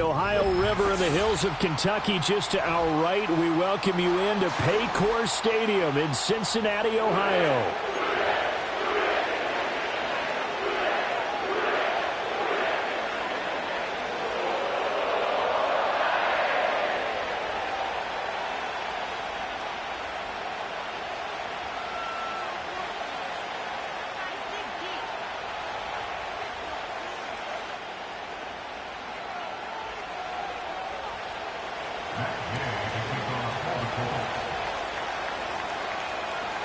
Ohio River in the hills of Kentucky, just to our right. We welcome you into Paycor Stadium in Cincinnati, Ohio.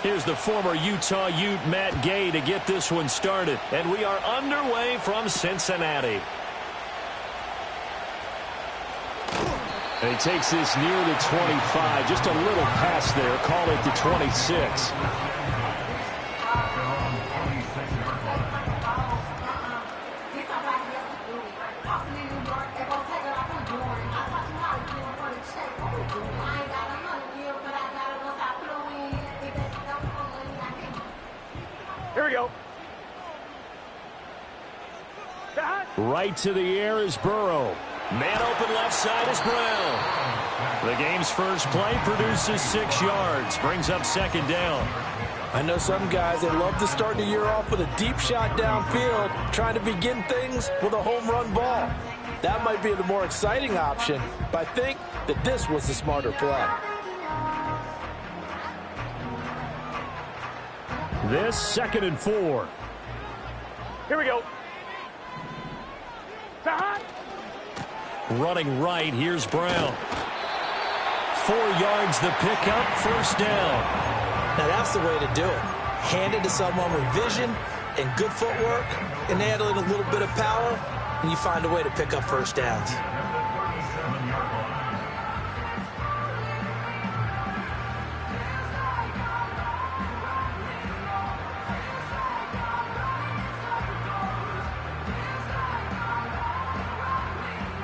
Here's the former Utah Ute, Matt Gay, to get this one started. And we are underway from Cincinnati. And he takes this near the 25. Just a little pass there. Call it the 26. Here we go. Right to the air is Burrow. Man open left side is Brown. The game's first play produces 6 yards. Brings up second down. I know some guys, they love to start the year off with a deep shot downfield, trying to begin things with a home run ball. That might be the more exciting option, but I think that this was the smarter play. This 2nd and 4. Here we go. Running right, here's Brown. 4 yards the pickup, first down. Now that's the way to do it. Hand it to someone with vision and good footwork, and add a little bit of power, and you find a way to pick up first downs.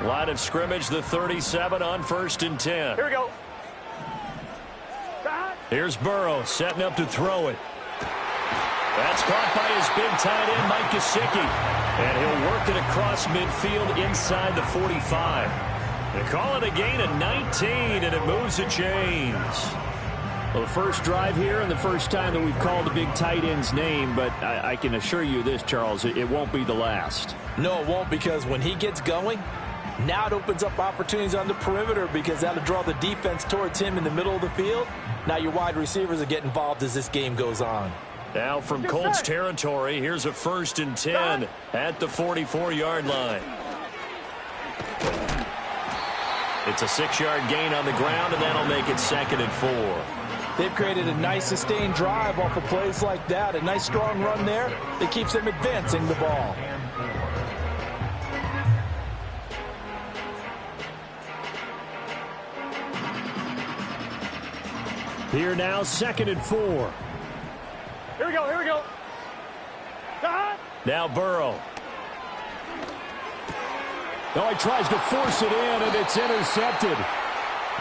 Line of scrimmage, the 37 on 1st and 10. Here we go. Here's Burrow setting up to throw it. That's caught by his big tight end, Mike Gesicki. And he'll work it across midfield inside the 45. They call it a gain of 19, and it moves the chains. Well, the first drive here and the first time that we've called the big tight end's name, but I can assure you this, Charles, it won't be the last. No, it won't, because when he gets going, now it opens up opportunities on the perimeter, because that'll draw the defense towards him in the middle of the field. Now your wide receivers will get involved as this game goes on. Now from Colts territory, here's a 1st and 10 at the 44-yard line. It's a 6-yard gain on the ground, and that'll make it 2nd and 4. They've created a nice sustained drive off of plays like that. A nice strong run there that keeps them advancing the ball. Here now, 2nd and 4. Here we go, here we go. Now Burrow. No, he tries to force it in, and it's intercepted.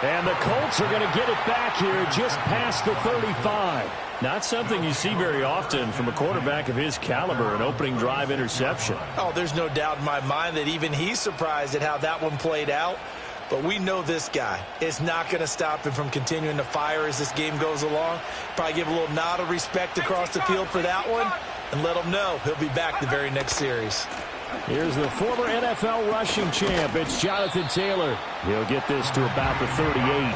And the Colts are going to get it back here just past the 35. Not something you see very often from a quarterback of his caliber, an opening drive interception. Oh, there's no doubt in my mind that even he's surprised at how that one played out. But we know this guy is not going to stop him from continuing to fire as this game goes along. Probably give a little nod of respect across the field for that one, and let him know he'll be back the very next series. Here's the former NFL rushing champ. It's Jonathan Taylor. He'll get this to about the 38.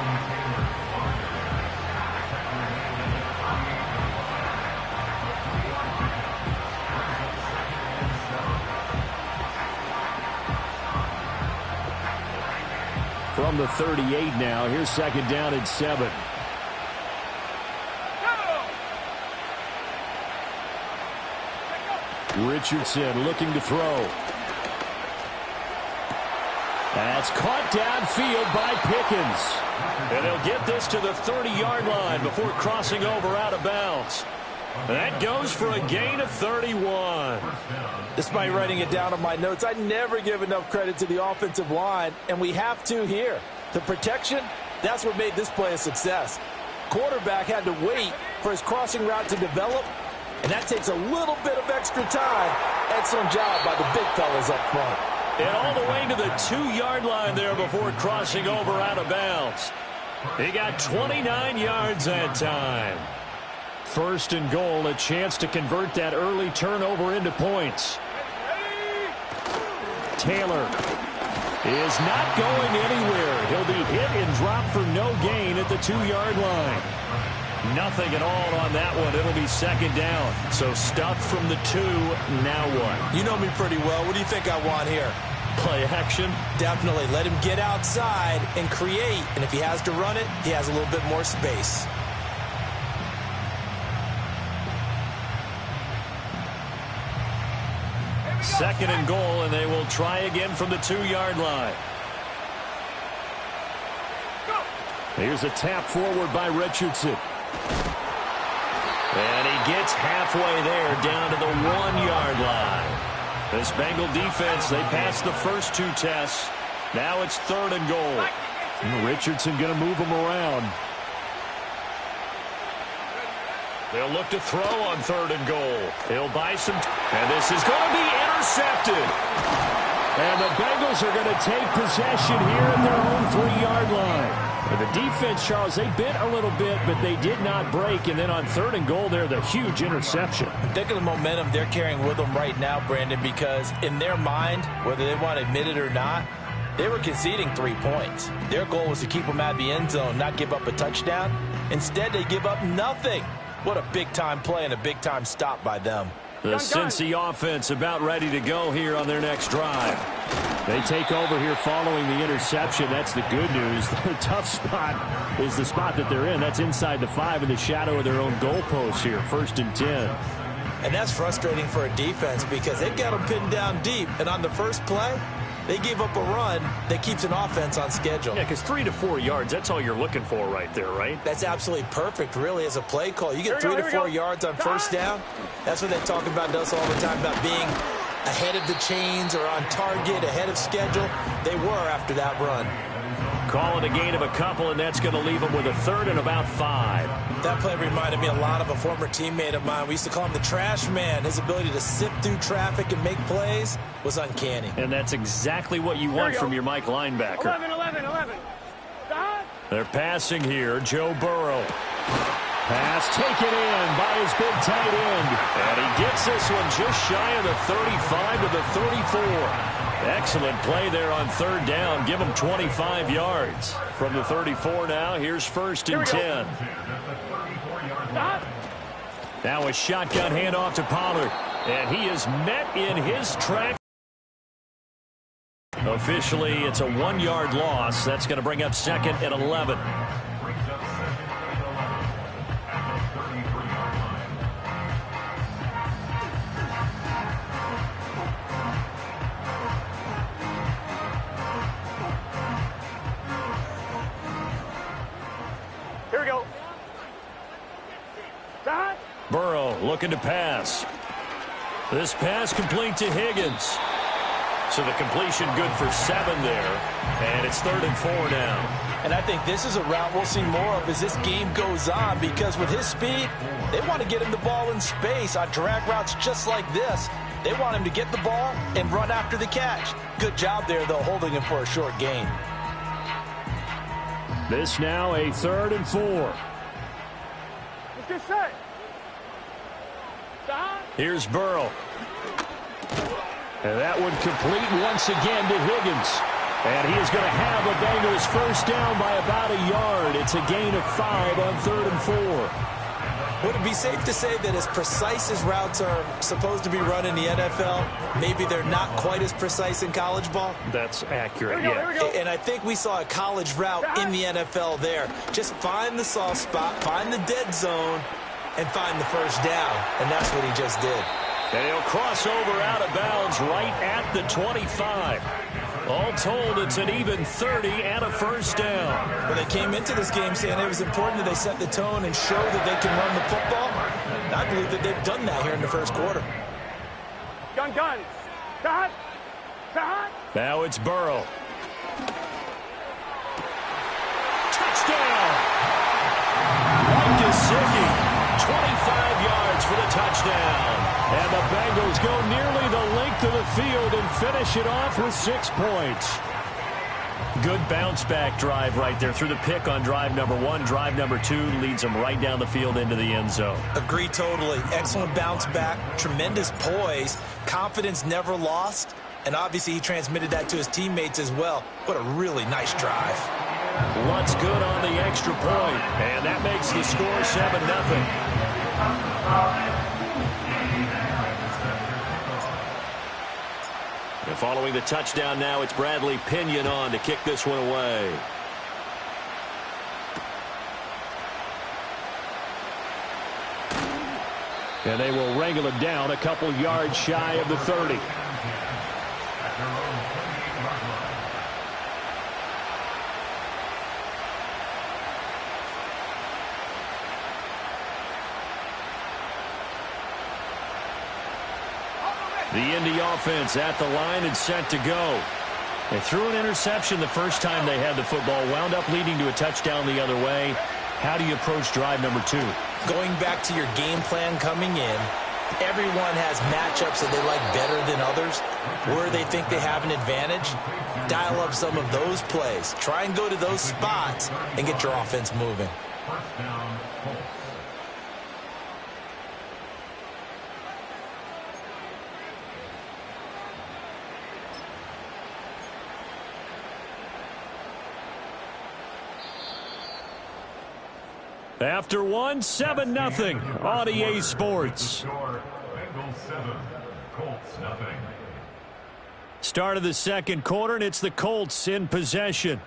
From the 38 now, here's 2nd down and 7. Richardson looking to throw. That's caught downfield by Pickens. And he'll get this to the 30-yard line before crossing over out of bounds. That goes for a gain of 31. Despite writing it down on my notes, I never give enough credit to the offensive line, and we have to here. The protection, that's what made this play a success. Quarterback had to wait for his crossing route to develop, and that takes a little bit of extra time. Excellent job by the big fellas up front. And all the way to the 2-yard line there before crossing over out of bounds. He got 29 yards that time. First and goal, a chance to convert that early turnover into points. Taylor is not going anywhere. He'll be hit and dropped for no gain at the 2-yard line. Nothing at all on that one. It'll be second down. So stuff from the 2. Now what? You know me pretty well. What do you think I want here? Play action? Definitely. Let him get outside and create. And if he has to run it, he has a little bit more space. Second and goal, and they will try again from the 2-yard line. Here's a tap forward by Richardson. And he gets halfway there down to the 1-yard line. This Bengal defense, they passed the first 2 tests. Now it's third and goal. And Richardson going to move them around. They'll look to throw on third and goal. He'll buy some. And this is going to be intercepted. And the Bengals are going to take possession here at their own 3-yard line. And the defense, Charles, they bit a little bit, but they did not break. And then on third and goal there, the huge interception. Think of the momentum they're carrying with them right now, Brandon, because in their mind, whether they want to admit it or not, they were conceding 3 points. Their goal was to keep them out of the end zone, not give up a touchdown. Instead, they give up nothing. What a big-time play and a big-time stop by them. The Cincy offense about ready to go here on their next drive. They take over here following the interception. That's the good news. The tough spot is the spot that they're in. That's inside the 5 in the shadow of their own goalpost here. First and 10. And that's frustrating for a defense because they've got them pinned down deep. And on the first play, they gave up a run that keeps an offense on schedule. Yeah, because 3 to 4 yards, that's all you're looking for right there, right? That's absolutely perfect, really, as a play call. You get 3 to 4 yards on first down. That's what they talk about us all the time, about being ahead of the chains or on target, ahead of schedule. They were after that run. Call it a gain of a couple, and that's going to leave them with a third and about 5. That play reminded me a lot of a former teammate of mine. We used to call him the trash man. His ability to sift through traffic and make plays was uncanny. And that's exactly what you want from your Mike linebacker. 11. They're passing here. Joe Burrow. Pass taken in by his big tight end. And he gets this one just shy of the 35 to the 34. Excellent play there on third down. Give him 25 yards. From the 34 now, here's first and 10. Now a shotgun handoff to Pollard. And he is met in his track. Officially, it's a 1-yard loss. That's going to bring up second and 11. Here we go. Burrow looking to pass. This pass complete to Higgins. So the completion good for 7 there. And it's third and 4 now. And I think this is a route we'll see more of as this game goes on, because with his speed, they want to get him the ball in space on drag routes just like this. They want him to get the ball and run after the catch. Good job there, though, holding him for a short gain. This now a third and 4. Let's get set. Here's Burrow. And that one complete once again to Higgins. And he is going to have a Bengals first down by about a yard. It's a gain of 5 on third and 4. Would it be safe to say that as precise as routes are supposed to be run in the NFL, maybe they're not quite as precise in college ball? That's accurate, Here we go. And I think we saw a college route in the NFL there. Just find the soft spot, find the dead zone, and find the first down. And that's what he just did. And he'll cross over out of bounds right at the 25. All told, it's an even 30 and a first down. Well, they came into this game saying it was important that they set the tone and show that they can run the football. And I believe that they've done that here in the first quarter. Gun. Now it's Burrow. Touchdown! Mike Gesicki, 25 yards for the touchdown. And the Bengals go nearly the length of the field and finish it off with 6 points. Good bounce-back drive right there through the pick on drive number 1. Drive number 2 leads them right down the field into the end zone. Agree totally. Excellent bounce back, tremendous poise, confidence never lost, and obviously he transmitted that to his teammates as well. What a really nice drive. What's good on the extra point, and that makes the score 7-0. And following the touchdown now, it's Bradley Pinion on to kick this one away. And they will wrangle it down a couple yards shy of the 30. The Indy offense at the line and set to go. They threw an interception the first time they had the football, wound up leading to a touchdown the other way. How do you approach drive number 2? Going back to your game plan coming in, everyone has matchups that they like better than others. Where they think they have an advantage, dial up some of those plays. Try and go to those spots and get your offense moving. After 1, 7-0 on EA Sports. Start of the second quarter, and it's the Colts in possession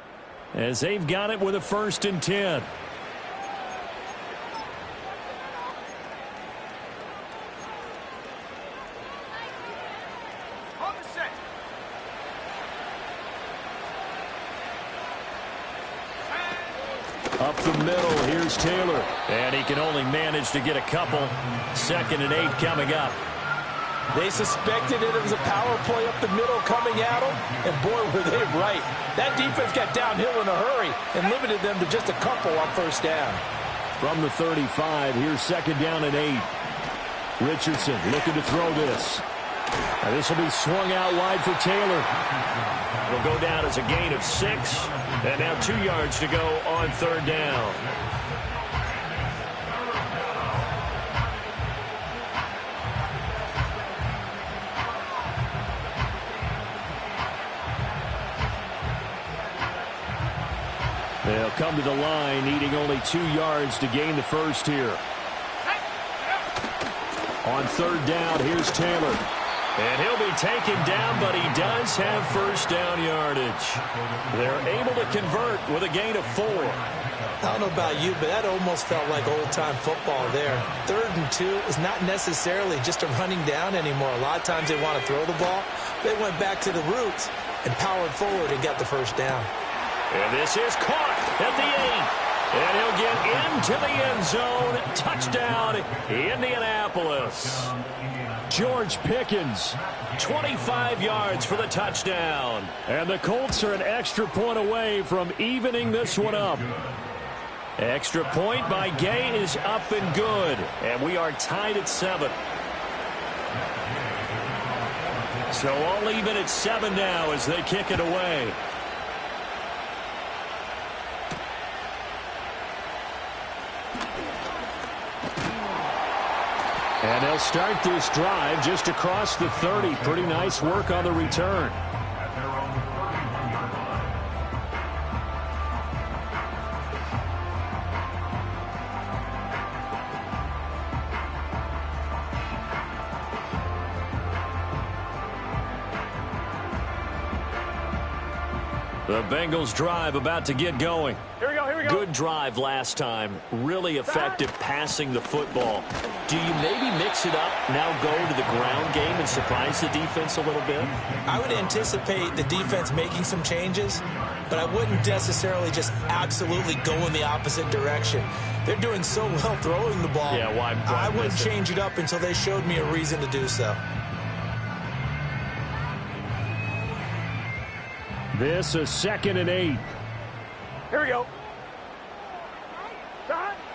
as they've got it with a 1st and 10. Up the middle, here's Taylor. And he can only manage to get a couple. 2nd and 8 coming up. They suspected it was a power play up the middle coming at them, and boy, were they right. That defense got downhill in a hurry and limited them to just a couple on 1st down. From the 35, here's 2nd down and 8. Richardson looking to throw this. And this will be swung out wide for Taylor. It'll go down as a gain of 6. And now 2 yards to go on 3rd down. They'll come to the line, needing only 2 yards to gain the 1st here. On 3rd down, here's Taylor. And he'll be taken down, but he does have 1st down yardage. They're able to convert with a gain of 4. I don't know about you, but that almost felt like old-time football there. 3rd and 2 is not necessarily just a running down anymore. A lot of times they want to throw the ball. They went back to the roots and powered forward and got the 1st down. And this is caught at the 8. And he'll get into the end zone. Touchdown, Indianapolis. George Pickens, 25 yards for the touchdown. And the Colts are an extra point away from evening this one up. Extra point by Gay is up and good. And we are tied at 7. So all even at 7 now as they kick it away. And they'll start this drive just across the 30. Pretty nice work on the return. The Bengals drive about to get going. Here we go, here we go. Good drive last time. Really effective passing the football. Do you maybe mix it up, now go to the ground game and surprise the defense a little bit? I would anticipate the defense making some changes, but I wouldn't necessarily just absolutely go in the opposite direction. They're doing so well throwing the ball. Yeah, why I wouldn't change it up until they showed me a reason to do so. This is 2nd and 8. Here we go.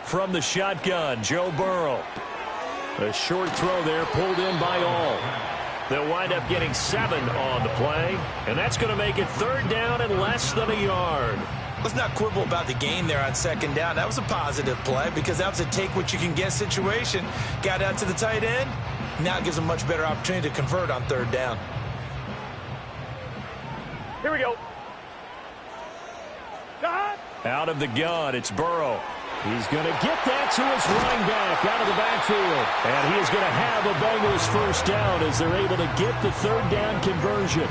From the shotgun, Joe Burrow. A short throw there pulled in by All. They'll wind up getting 7 on the play, and that's going to make it 3rd down and less than a yard. Let's not quibble about the gain there on 2nd down. That was a positive play because that was a take-what-you-can-get situation. Got out to the tight end. Now it gives them a much better opportunity to convert on 3rd down. Here we go. Out of the gun, it's Burrow. He's going to get that to his running back out of the backfield. And he is going to have a Bengals 1st down as they're able to get the 3rd down conversion.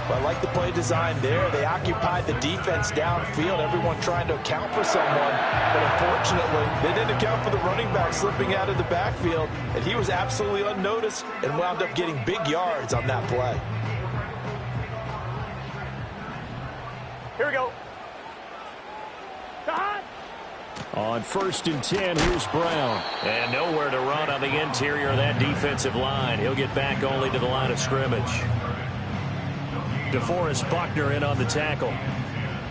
Well, I like the play design there. They occupied the defense downfield, everyone trying to account for someone. But unfortunately, they didn't account for the running back slipping out of the backfield. And he was absolutely unnoticed and wound up getting big yards on that play. Here we go. On 1st and 10, here's Brown. And nowhere to run on the interior of that defensive line. He'll get back only to the line of scrimmage. DeForest Buckner in on the tackle.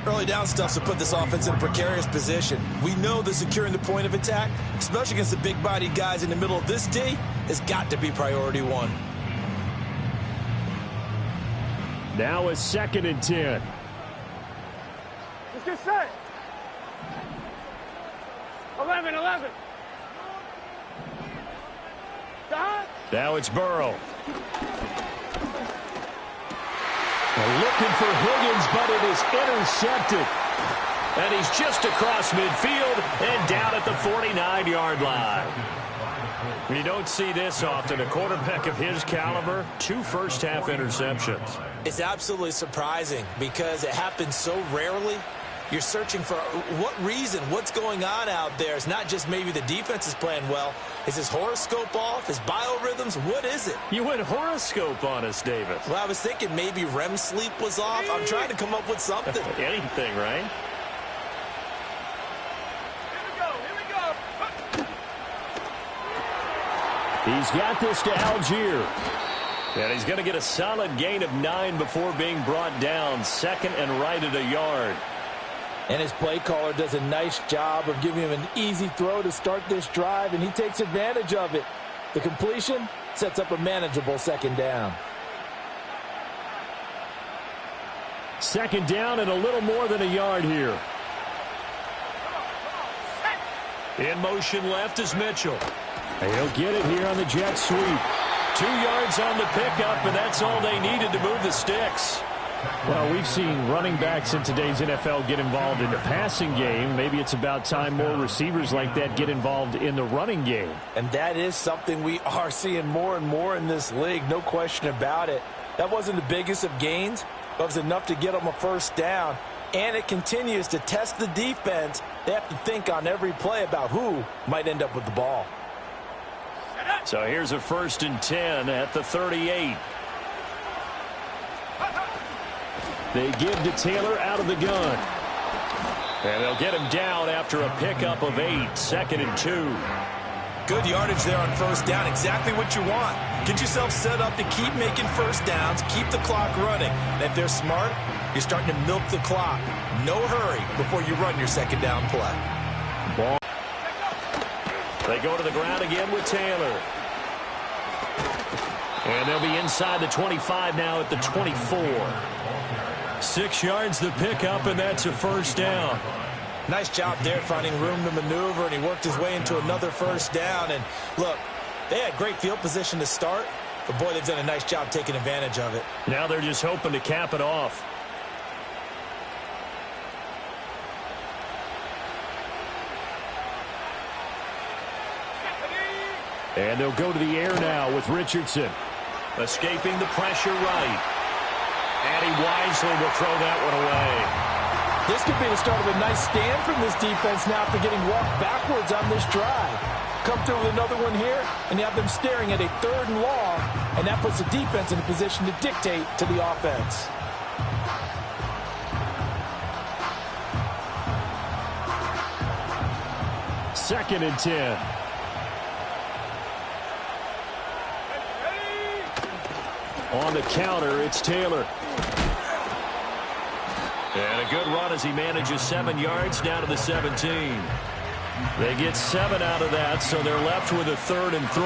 Early down stuff to put this offense in a precarious position. We know that securing the point of attack, especially against the big-bodied guys in the middle of this D, has got to be priority 1. Now it's 2nd and 10. Let's get set. 11. Now it's Burrow. Looking for Higgins, but it is intercepted. And he's just across midfield and down at the 49-yard line. You don't see this often. A quarterback of his caliber, 2 first-half interceptions. It's absolutely surprising because it happens so rarely. You're searching for what reason, what's going on out there. It's not just maybe the defense is playing well. Is his horoscope off? His biorhythms? What is it? You went horoscope on us, David. Well, I was thinking maybe REM sleep was off. I'm trying to come up with something. Anything, right? Here we go. He's got this to Algier. And he's going to get a solid gain of 9 before being brought down. 2nd and right at a yard. And his play caller does a nice job of giving him an easy throw to start this drive, and he takes advantage of it. The completion sets up a manageable 2nd down. 2nd down and a little more than a yard here. In motion left is Mitchell. And he'll get it here on the jet sweep. 2 yards on the pickup, and that's all they needed to move the sticks. Well, we've seen running backs in today's NFL get involved in the passing game. Maybe it's about time more receivers like that get involved in the running game. And that is something we are seeing more and more in this league, no question about it. That wasn't the biggest of gains, but it was enough to get them a 1st down. And it continues to test the defense. They have to think on every play about who might end up with the ball. So here's a 1st and 10 at the 38. They give to Taylor out of the gun. And they'll get him down after a pickup of 8. 2nd and 2. Good yardage there on 1st down. Exactly what you want. Get yourself set up to keep making 1st downs, keep the clock running. And if they're smart, you're starting to milk the clock. No hurry before you run your 2nd down play. Ball. They go to the ground again with Taylor. And they'll be inside the 25 now at the 24. 6 yards the pickup, and that's a 1st down. Nice job there finding room to maneuver, and he worked his way into another 1st down. And look, they had great field position to start, but boy, they've done a nice job taking advantage of it. Now they're just hoping to cap it off. And they'll go to the air now with Richardson. Escaping the pressure right. And he wisely will throw that one away. This could be the start of a nice stand from this defense now after getting walked backwards on this drive. Come through with another one here, and you have them staring at a 3rd and long, and that puts the defense in a position to dictate to the offense. Second and 10. On the counter, it's Taylor. And a good run as he manages 7 yards down to the 17. They get 7 out of that, so they're left with a 3rd and 3.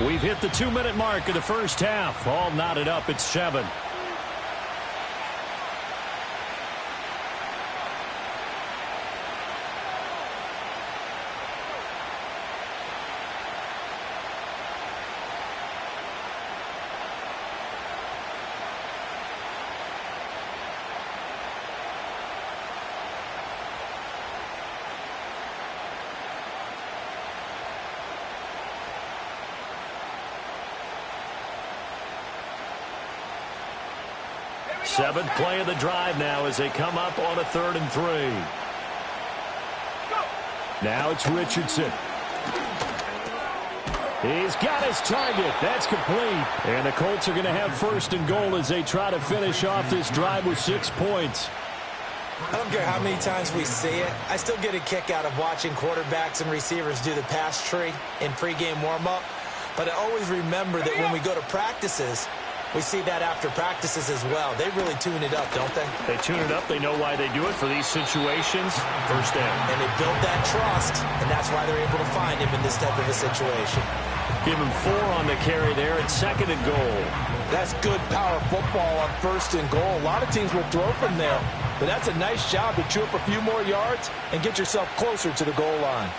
We've hit the 2-minute mark of the first half. All knotted up at 7. Seventh play of the drive now as they come up on a 3rd and 3. Now it's Richardson. He's got his target. That's complete. And the Colts are going to have 1st and goal as they try to finish off this drive with 6 points. I don't care how many times we see it. I still get a kick out of watching quarterbacks and receivers do the pass tree in pregame warm-up. But I always remember that when we go to practices, we see that after practices as well. They really tune it up, don't they? They tune it up. They know why they do it for these situations. 1st down. And they build that trust, and that's why they're able to find him in this type of a situation. Give him 4 on the carry there at 2nd and goal. That's good power football on 1st and goal. A lot of teams will throw from there, but that's a nice job to chew up a few more yards and get yourself closer to the goal line.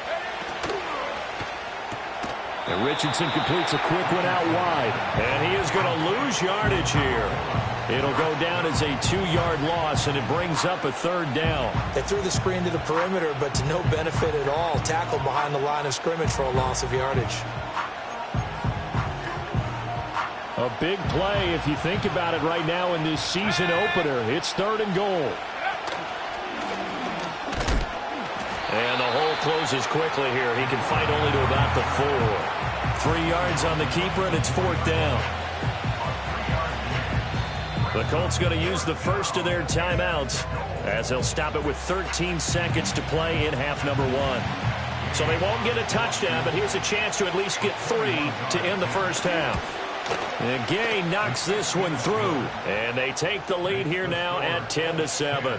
And Richardson completes a quick one out wide. And he is going to lose yardage here. It'll go down as a 2-yard loss, and it brings up a 3rd down. They threw the screen to the perimeter, but to no benefit at all. Tackled behind the line of scrimmage for a loss of yardage. A big play if you think about it right now in this season opener. It's 3rd and goal. And the hole closes quickly here. He can fight only to about the 4. 3 yards on the keeper, and it's 4th down. The Colts going to use the first of their timeouts as they'll stop it with 13 seconds to play in half number 1. So they won't get a touchdown, but here's a chance to at least get 3 to end the first half. And Gay knocks this one through, and they take the lead here now at 10-7.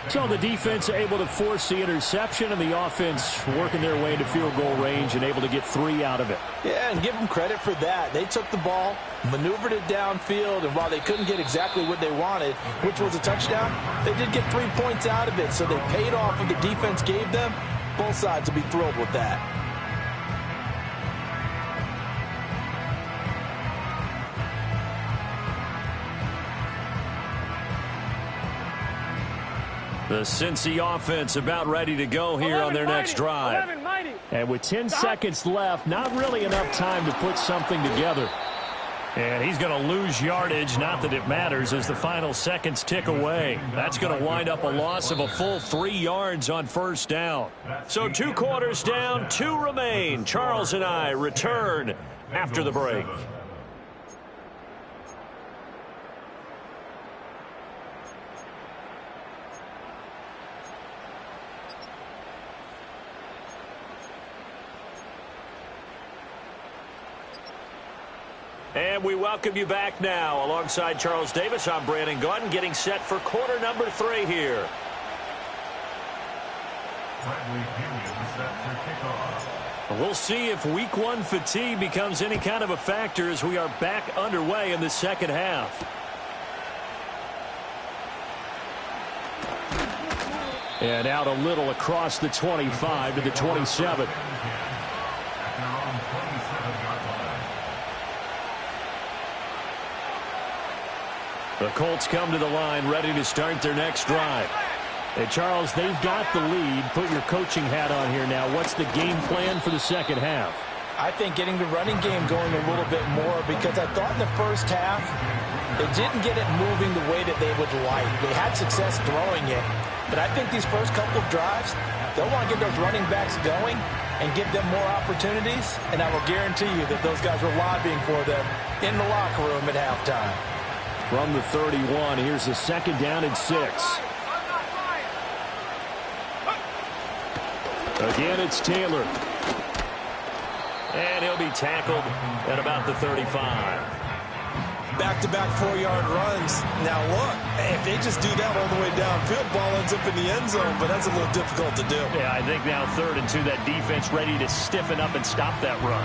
So the defense able to force the interception, and the offense working their way into field goal range and able to get 3 out of it. Yeah, and give them credit for that. They took the ball, maneuvered it downfield, and while they couldn't get exactly what they wanted, which was a touchdown, they did get 3 points out of it. So they paid off what the defense gave them. Both sides will be thrilled with that. The Cincy offense about ready to go here on their next drive. And with 10 seconds left, not really enough time to put something together. And he's going to lose yardage, not that it matters, as the final seconds tick away. That's going to wind up a loss of a full 3 yards on 1st down. So 2 quarters down, 2 remain. Charles and I return after the break. And we welcome you back now. Alongside Charles Davis, I'm Brandon Gaudin, getting set for quarter number 3 here. We'll see if week 1 fatigue becomes any kind of a factor as we are back underway in the second half. And out a little across the 25 to the 27. The Colts come to the line ready to start their next drive. Hey, Charles, they've got the lead. Put your coaching hat on here now. What's the game plan for the second half? I think getting the running game going a little bit more, because I thought in the first half they didn't get it moving the way that they would like. They had success throwing it, but I think these first couple of drives, they'll want to get those running backs going and give them more opportunities, and I will guarantee you that those guys were lobbying for them in the locker room at halftime. From the 31, here's a 2nd down and 6. Again, it's Taylor. And he'll be tackled at about the 35. Back-to-back 4-yard runs. Now, look, if they just do that all the way downfield, ball ends up in the end zone, but that's a little difficult to do. Yeah, I think now 3rd and 2, that defense ready to stiffen up and stop that run.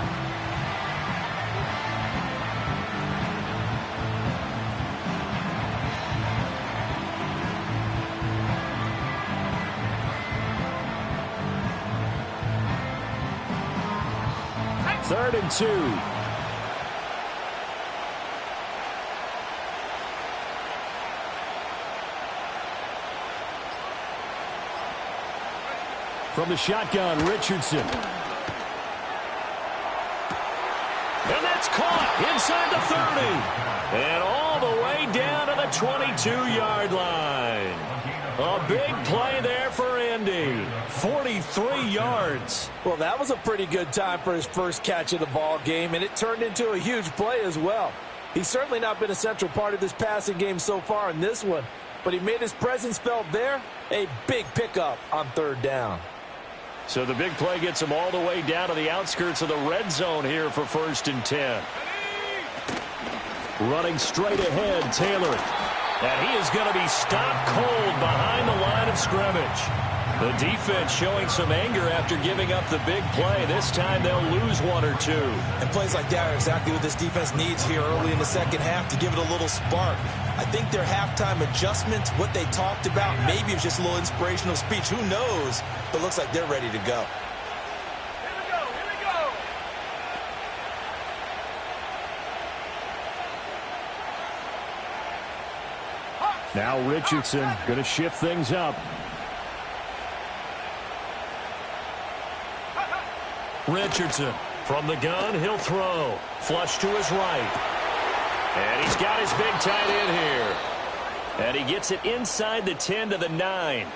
3rd and 2. From the shotgun, Richardson. And that's caught inside the 30. And all the way down to the 22-yard line. A big play there for Indy. 43 yards. Well, that was a pretty good time for his first catch of the ball game, and it turned into a huge play as well. He's certainly not been a central part of this passing game so far in this one, but he made his presence felt there. A big pickup on 3rd down. So the big play gets him all the way down to the outskirts of the red zone here for 1st and 10. Running straight ahead, Taylor. And he is going to be stopped cold behind the line of scrimmage. The defense showing some anger after giving up the big play. This time they'll lose 1 or 2. And plays like that are exactly what this defense needs here early in the second half to give it a little spark. I think their halftime adjustments, what they talked about, maybe it's just a little inspirational speech. Who knows? But looks like they're ready to go. Here we go, here we go. Now Richardson going to shift things up. Richardson from the gun, he'll throw. Flush to his right. And he's got his big tight end here. And he gets it inside the 10 to the 9.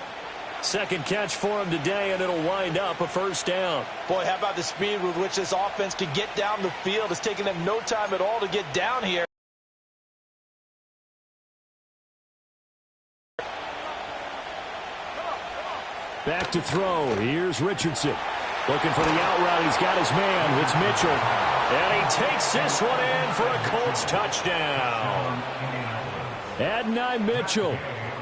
Second catch for him today, and it'll wind up a 1st down. Boy, how about the speed with which this offense can get down the field? It's taking them no time at all to get down here. Back to throw. Here's Richardson. Looking for the out route. He's got his man. It's Mitchell. And he takes this one in for a Colts touchdown. Adonai Mitchell.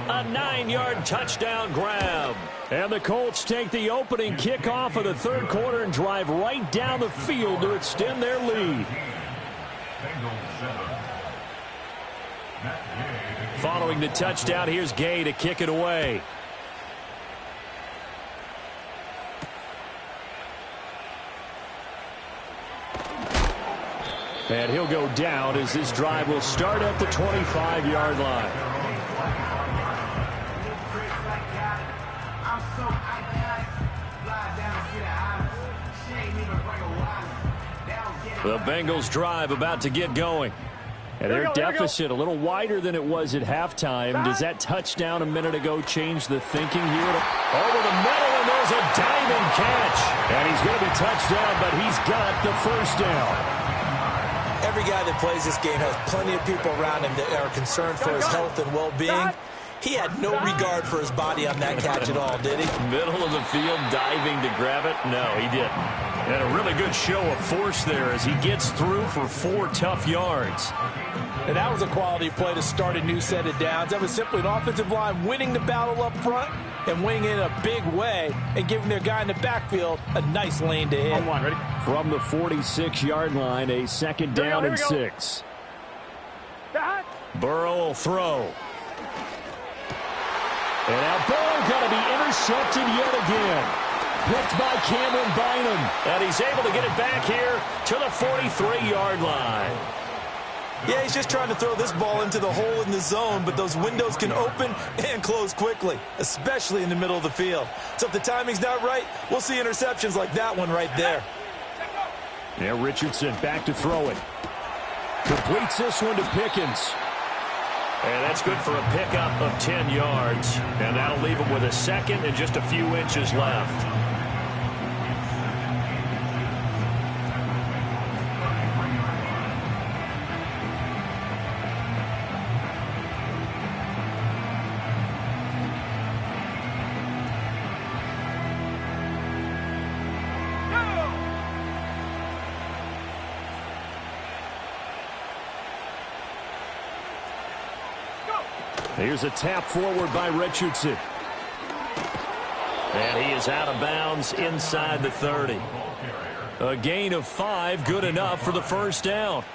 A 9-yard touchdown grab. And the Colts take the opening kickoff of the 3rd quarter and drive right down the field to extend their lead. Following the touchdown, here's Gay to kick it away. And he'll go down as this drive will start at the 25-yard line. The Bengals drive about to get going. And their deficit a little wider than it was at halftime. Does that touchdown a minute ago change the thinking here? Over the middle, and there's a diving catch. And he's going to be touched down, but he's got the 1st down. Every guy that plays this game has plenty of people around him that are concerned for his health and well-being. He had no regard for his body on that catch at all, did he? Middle of the field, diving to grab it? No, he didn't. And a really good show of force there as he gets through for 4 tough yards. And that was a quality play to start a new set of downs. That was simply an offensive line winning the battle up front and winning it in a big way and giving their guy in the backfield a nice lane to hit. Ready? From the 46-yard line, a 2nd down and 6. Burrow will throw. And now Burrow got to be intercepted yet again. Picked by Cameron Bynum. And he's able to get it back here to the 43-yard line. Yeah, he's just trying to throw this ball into the hole in the zone, but those windows can open and close quickly, especially in the middle of the field. So if the timing's not right, we'll see interceptions like that one right there. Yeah, Richardson back to throw it. Completes this one to Pickens. And that's good for a pickup of 10 yards. And that'll leave him with a 2nd and just a few inches left. Here's a tap forward by Richardson. And he is out of bounds inside the 30. A gain of 5, good enough for the 1st down.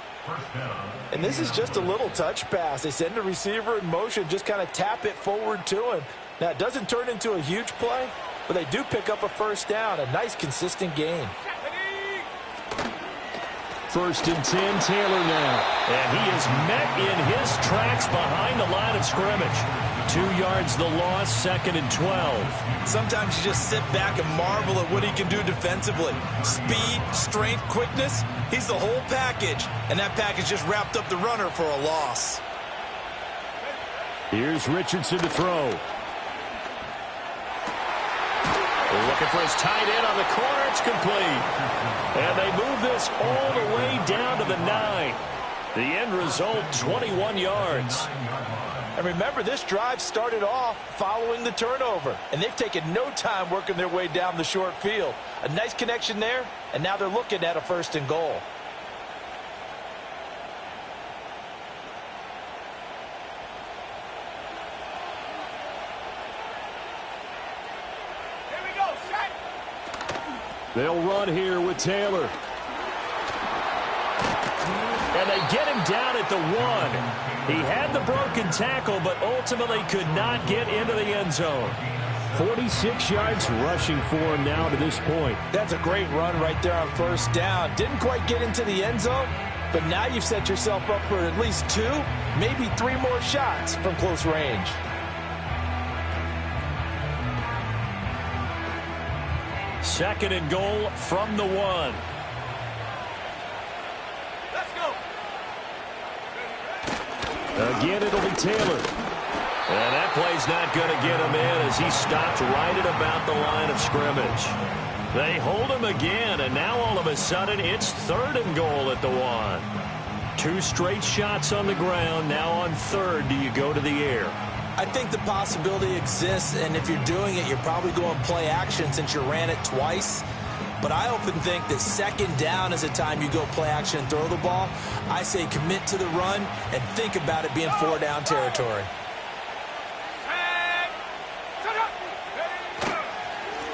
And this is just a little touch pass. They send the receiver in motion, just kind of tap it forward to him. Now, it doesn't turn into a huge play, but they do pick up a 1st down. A nice, consistent gain. First and 10, Taylor now. And he is met in his tracks behind the line of scrimmage. 2 yards the loss, second and 12. Sometimes you just sit back and marvel at what he can do defensively. Speed, strength, quickness, he's the whole package. And that package just wrapped up the runner for a loss. Here's Richardson to throw. Looking for his tight end on the corner. It's complete. And they move this all the way down to the 9. The end result, 21 yards. And remember, this drive started off following the turnover. And they've taken no time working their way down the short field. A nice connection there, and now they're looking at a first and goal. They'll run here with Taylor. And they get him down at the 1. He had the broken tackle, but ultimately could not get into the end zone. 46 yards rushing for him now to this point. That's a great run right there on first down. Didn't quite get into the end zone, but now you've set yourself up for at least 2, maybe 3 more shots from close range. Second and goal from the 1. Let's go. Again, it'll be Taylor. And that play's not going to get him in as he stopped right at about the line of scrimmage. They hold him again, and now all of a sudden it's third and goal at the 1. 2 straight shots on the ground. Now on third, do you go to the air? I think the possibility exists, and if you're doing it, you're probably going play action since you ran it twice. But I often think that second down is a time you go play action and throw the ball. I say commit to the run and think about it being 4-down territory.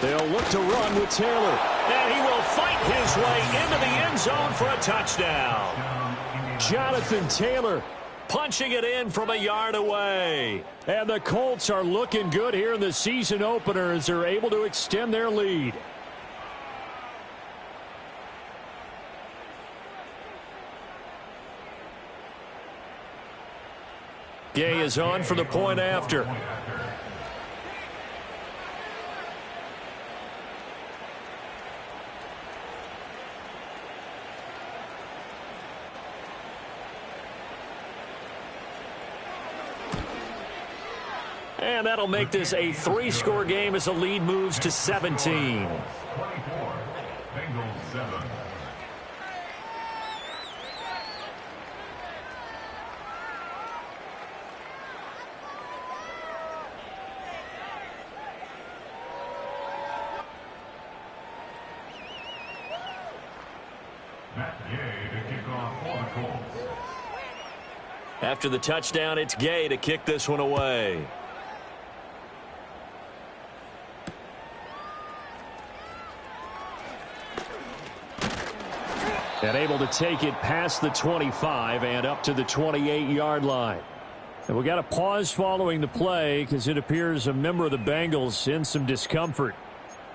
They'll look to run with Taylor. And he will fight his way into the end zone for a touchdown. Jonathan Taylor punching it in from a yard away. And the Colts are looking good here in the season opener as they're able to extend their lead. Gay is on for the point after. And that'll make this a 3-score game as the lead moves to 17. 24, Bengals 7. Matt Gay to kick off for the Colts. After the touchdown, it's Gay to kick this one away. And able to take it past the 25 and up to the 28-yard line. And we got a pause following the play because it appears a member of the Bengals in some discomfort.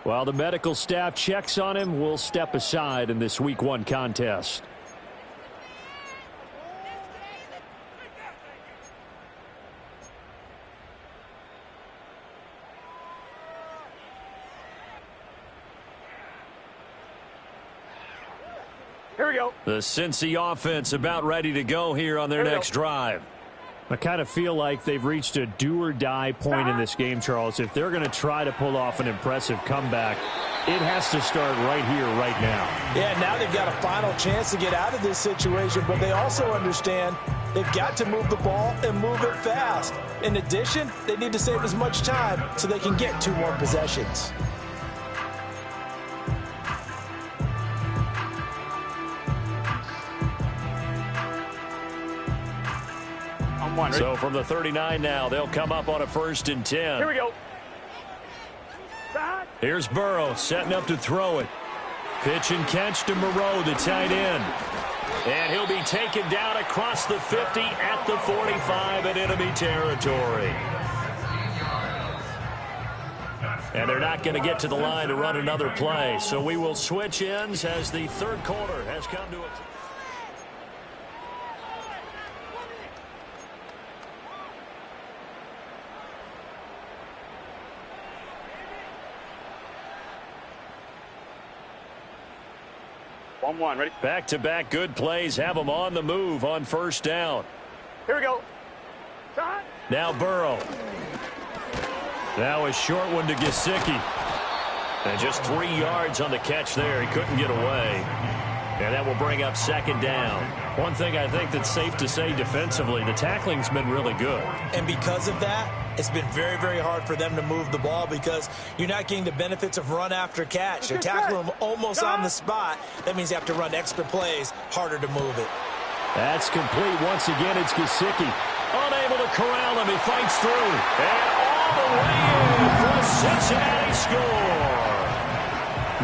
While the medical staff checks on him, we'll step aside in this Week 1 contest. Here we go. The Cincy offense about ready to go here on their next drive. I kind of feel like they've reached a do-or-die point in this game, Charles. If they're going to try to pull off an impressive comeback, it has to start right here, right now. Yeah, now they've got a final chance to get out of this situation, but they also understand they've got to move the ball and move it fast. In addition, they need to save as much time so they can get 2 more possessions. So from the 39 now, they'll come up on a 1st and 10. Here we go. Here's Burrow setting up to throw it. Pitch and catch to Moreau, the tight end. And he'll be taken down across the 50 at the 45 in enemy territory. And they're not going to get to the line to run another play. So we will switch ends as the third quarter has come to a... 1-1, ready? Back-to-back good plays have them on the move on first down. Here we go. Shot. Now Burrow. Now a short one to Gesicki. And just 3 yards on the catch there. He couldn't get away. And that will bring up second down. One thing I think that's safe to say defensively, the tackling's been really good. And because of that, it's been very, very hard for them to move the ball because you're not getting the benefits of run after catch. They're tackling them almost on the spot. That means you have to run extra plays, harder to move it. That's complete. Once again, it's Gesicki. Unable to corral him. He fights through. And all the way in for a Cincinnati score.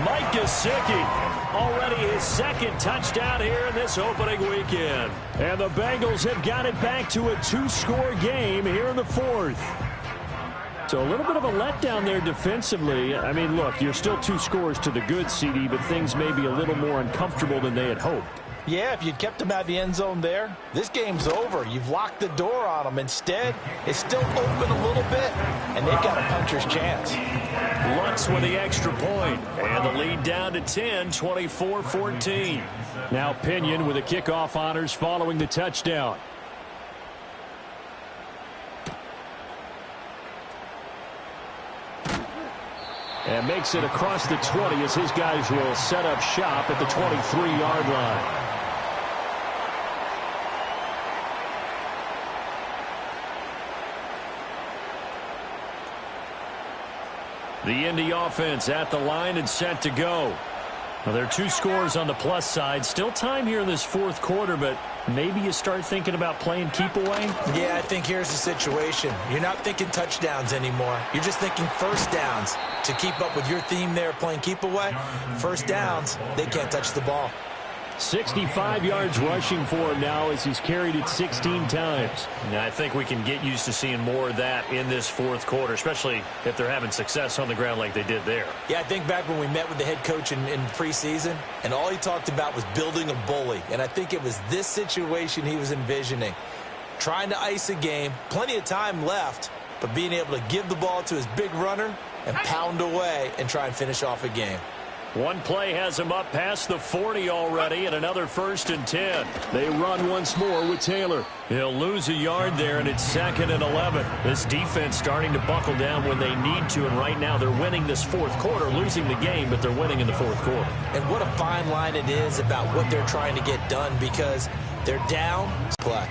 Mike Gesicki. Already his second touchdown here in this opening weekend. And the Bengals have got it back to a 2-score game here in the fourth. So a little bit of a letdown there defensively. I mean, look, you're still 2 scores to the good, CD, but things may be a little more uncomfortable than they had hoped. Yeah, if you'd kept them out of the end zone there, this game's over. You've locked the door on them. Instead, it's still open a little bit, and they've got a puncher's chance. Lutz with the extra point, and the lead down to 10, 24-14. Now Pinion with the kickoff honors following the touchdown. And makes it across the 20 as his guys will set up shop at the 23-yard line. The Indy offense at the line and set to go. Well, there are 2 scores on the plus side. Still time here in this fourth quarter, but maybe you start thinking about playing keep away? Yeah, I think here's the situation. You're not thinking touchdowns anymore. You're just thinking first downs. To keep up with your theme there, playing keep away, first downs, they can't touch the ball. 65 yards rushing for him now as he's carried it 16 times. Now, I think we can get used to seeing more of that in this fourth quarter, especially if they're having success on the ground like they did there. Yeah, I think back when we met with the head coach in preseason, and all he talked about was building a bully. And I think it was this situation he was envisioning. Trying to ice a game, plenty of time left, but being able to give the ball to his big runner and pound away and try and finish off a game. One play has him up past the 40 already, and another 1st and 10. They run once more with Taylor. He'll lose a yard there, and it's 2nd and 11. This defense starting to buckle down when they need to, and right now they're winning this fourth quarter, losing the game, but they're winning in the fourth quarter. And what a fine line it is about what they're trying to get done because they're down. Play.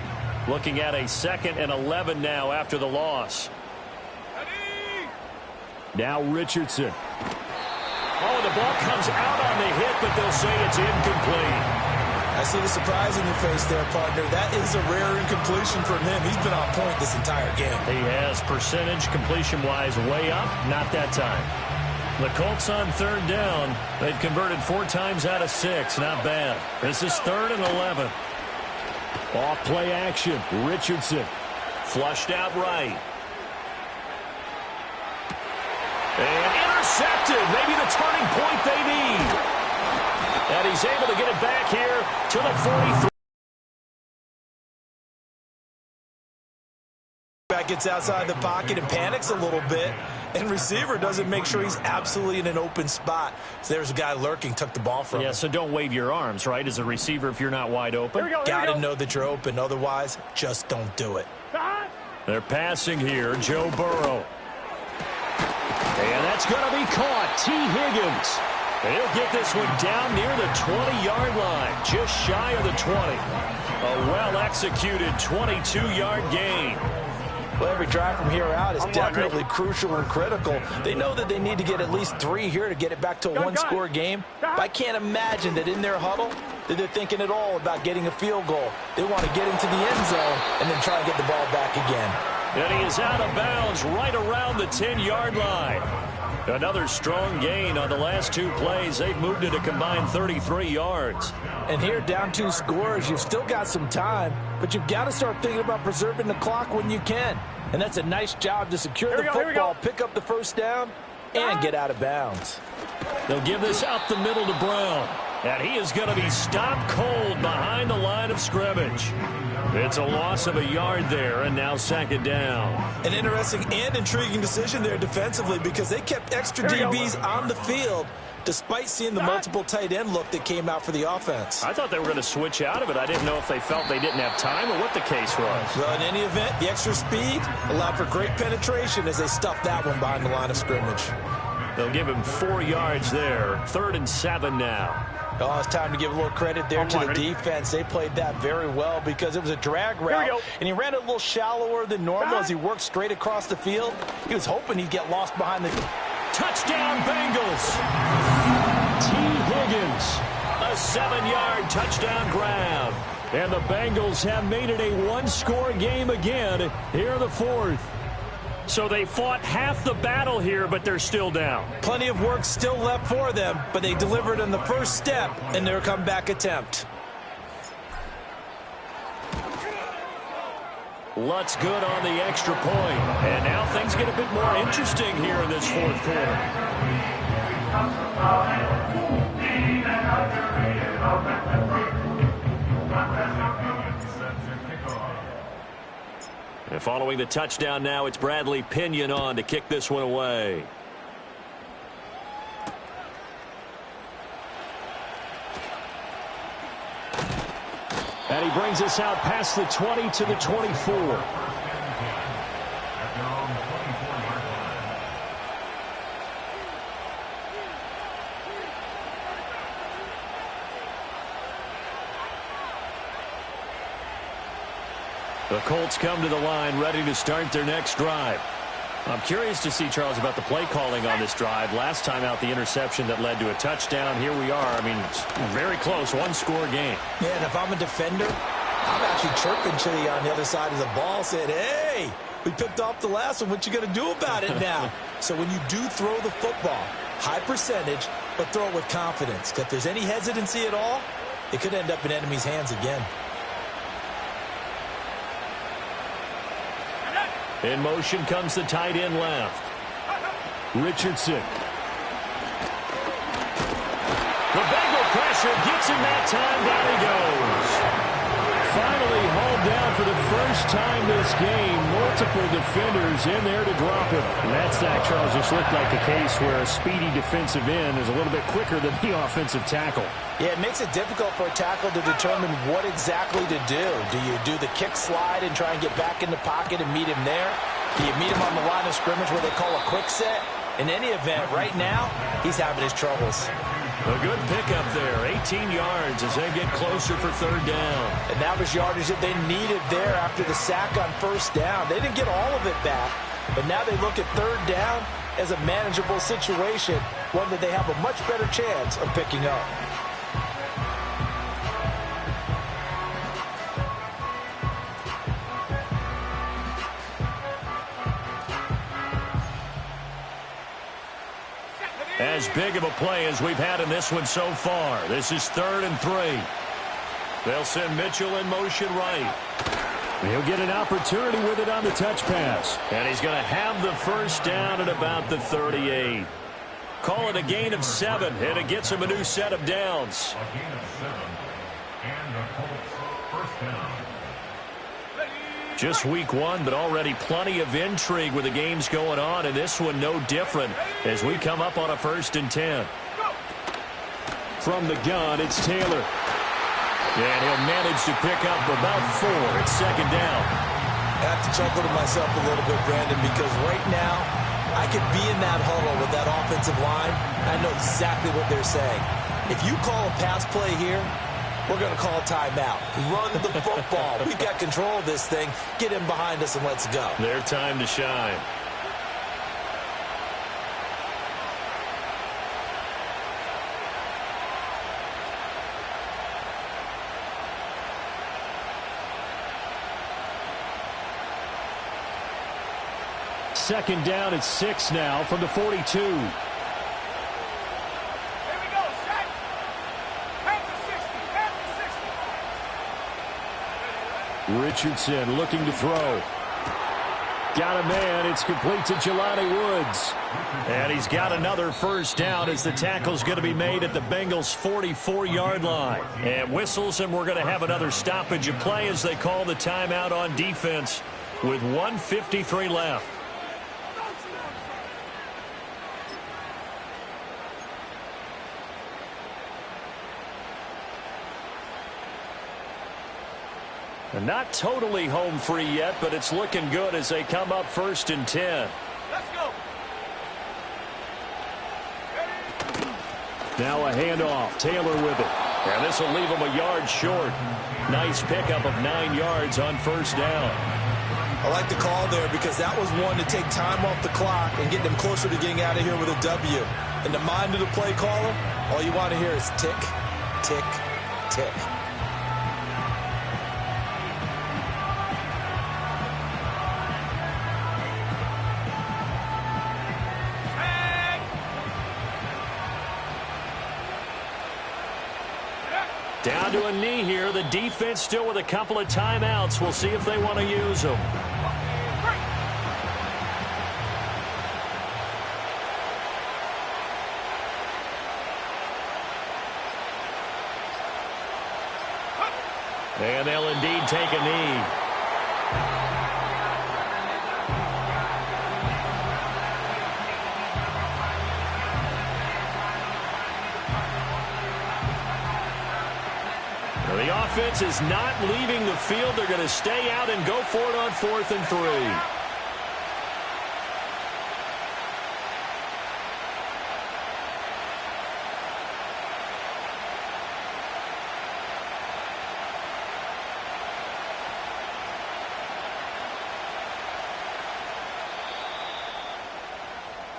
Looking at a 2nd and 11 now after the loss. Now Richardson. Oh, the ball comes out on the hit, but they'll say it's incomplete. I see the surprise in your face there, partner. That is a rare incompletion from him. He's been on point this entire game. He has percentage completion-wise way up, not that time. The Colts on 3rd down. They've converted 4 times out of 6. Not bad. This is 3rd and 11. Off play action. Richardson. Flushed out right. And intercepted. Maybe the turning point they need. And he's able to get it back here to the 43. Back gets outside the pocket and panics a little bit. And receiver doesn't make sure he's absolutely in an open spot. So there's a guy lurking, took the ball from him. Yeah, so don't wave your arms, right, as a receiver if you're not wide open. Got to know that you're open. Otherwise, just don't do it. They're passing here. Joe Burrow. And that's going to be caught. T. Higgins. And he'll get this one down near the 20-yard line, just shy of the 20. A well-executed 22-yard gain. Well, every drive from here out is definitely crucial and critical. They know that they need to get at least 3 here to get it back to a one-score game. But I can't imagine that in their huddle that they're thinking at all about getting a field goal. They want to get into the end zone and then try and get the ball back again. And he is out of bounds right around the 10-yard line. Another strong gain on the last 2 plays. They've moved it a combined 33 yards. And here, down 2 scores, you've still got some time, but you've got to start thinking about preserving the clock when you can. And that's a nice job to secure the football, pick up the first down, and get out of bounds. They'll give this up the middle to Brown. And he is going to be stopped cold behind the line of scrimmage. It's a loss of a yard there, and now 2nd down. An interesting and intriguing decision there defensively because they kept extra DBs on the field despite seeing the multiple tight end look that came out for the offense. I thought they were going to switch out of it. I didn't know if they felt they didn't have time or what the case was. Well, in any event, the extra speed allowed for great penetration as they stuffed that one behind the line of scrimmage. They'll give him 4 yards there. 3rd and 7 now. Oh, it's time to give a little credit there to the defense. They played that very well because it was a drag route, and he ran it a little shallower than normal as he worked straight across the field. He was hoping he'd get lost behind the... Touchdown, Bengals! T. Higgins, a 7-yard touchdown grab. And the Bengals have made it a one-score game again here in the 4th. So they fought half the battle here, but they're still down. Plenty of work still left for them, but they delivered on the first step in their comeback attempt. Lutz good on the extra point. And now things get a bit more interesting here in this 4th quarter. And following the touchdown now, it's Bradley Pinion on to kick this one away. And he brings us out past the 20 to the 24. The Colts come to the line ready to start their next drive. I'm curious to see, Charles, about the play calling on this drive. Last time out, the interception that led to a touchdown. Here we are. I mean, it's very close, one-score game. Yeah, and if I'm a defender, I'm actually chirping to you on the other side of the ball, saying, hey, we picked off the last one. What you going to do about it now? So when you do throw the football, high percentage, but throw it with confidence. If there's any hesitancy at all, it could end up in enemy's hands again. In motion comes the tight end left. Richardson. The Bengal pressure gets him that time. Down he goes. Finally hauled down for the first time this game. Multiple defenders in there to drop him. And that sack, Charles, just looked like a case where a speedy defensive end is a little bit quicker than the offensive tackle. Yeah, it makes it difficult for a tackle to determine what exactly to do. Do you do the kick slide and try and get back in the pocket and meet him there? Do you meet him on the line of scrimmage where they call a quick set? In any event, right now, he's having his troubles. A good pickup there, 18 yards as they get closer for 3rd down. And that was yardage that they needed there after the sack on 1st down. They didn't get all of it back, but now they look at 3rd down as a manageable situation, one that they have a much better chance of picking up. As big of a play as we've had in this one so far. This is 3rd and 3. They'll send Mitchell in motion right. He'll get an opportunity with it on the touch pass. And he's going to have the first down at about the 38. Call it a gain of 7, and it gets him a new set of downs. A gain of 7, and the Colts first down. Just week 1, but already plenty of intrigue with the games going on, and this one no different as we come up on a 1st and 10. From the gun, it's Taylor. And he'll manage to pick up about 4 at 2nd down. I have to chuckle to myself a little bit, Brandon, because right now I could be in that huddle with that offensive line. I know exactly what they're saying. If you call a pass play here, we're going to call a timeout. Run the football. We've got control of this thing. Get in behind us and let's go. Their time to shine. Second down at 6 now from the 42. Richardson looking to throw. Got a man. It's complete to Jelani Woods. And he's got another first down as the tackle's going to be made at the Bengals' 44-yard line. And whistles, and we're going to have another stoppage of play as they call the timeout on defense with 1:53 left. And not totally home free yet, but it's looking good as they come up 1st and 10. Let's go. Now a handoff. Taylor with it. And this will leave him a yard short. Nice pickup of 9 yards on 1st down. I like the call there because that was one to take time off the clock and get them closer to getting out of here with a W. In the mind of the play caller, all you want to hear is tick, tick, tick. Down to a knee here. The defense still with a couple of timeouts. We'll see if they want to use them. And they'll indeed take a knee. The offense is not leaving the field. They're going to stay out and go for it on 4th and 3.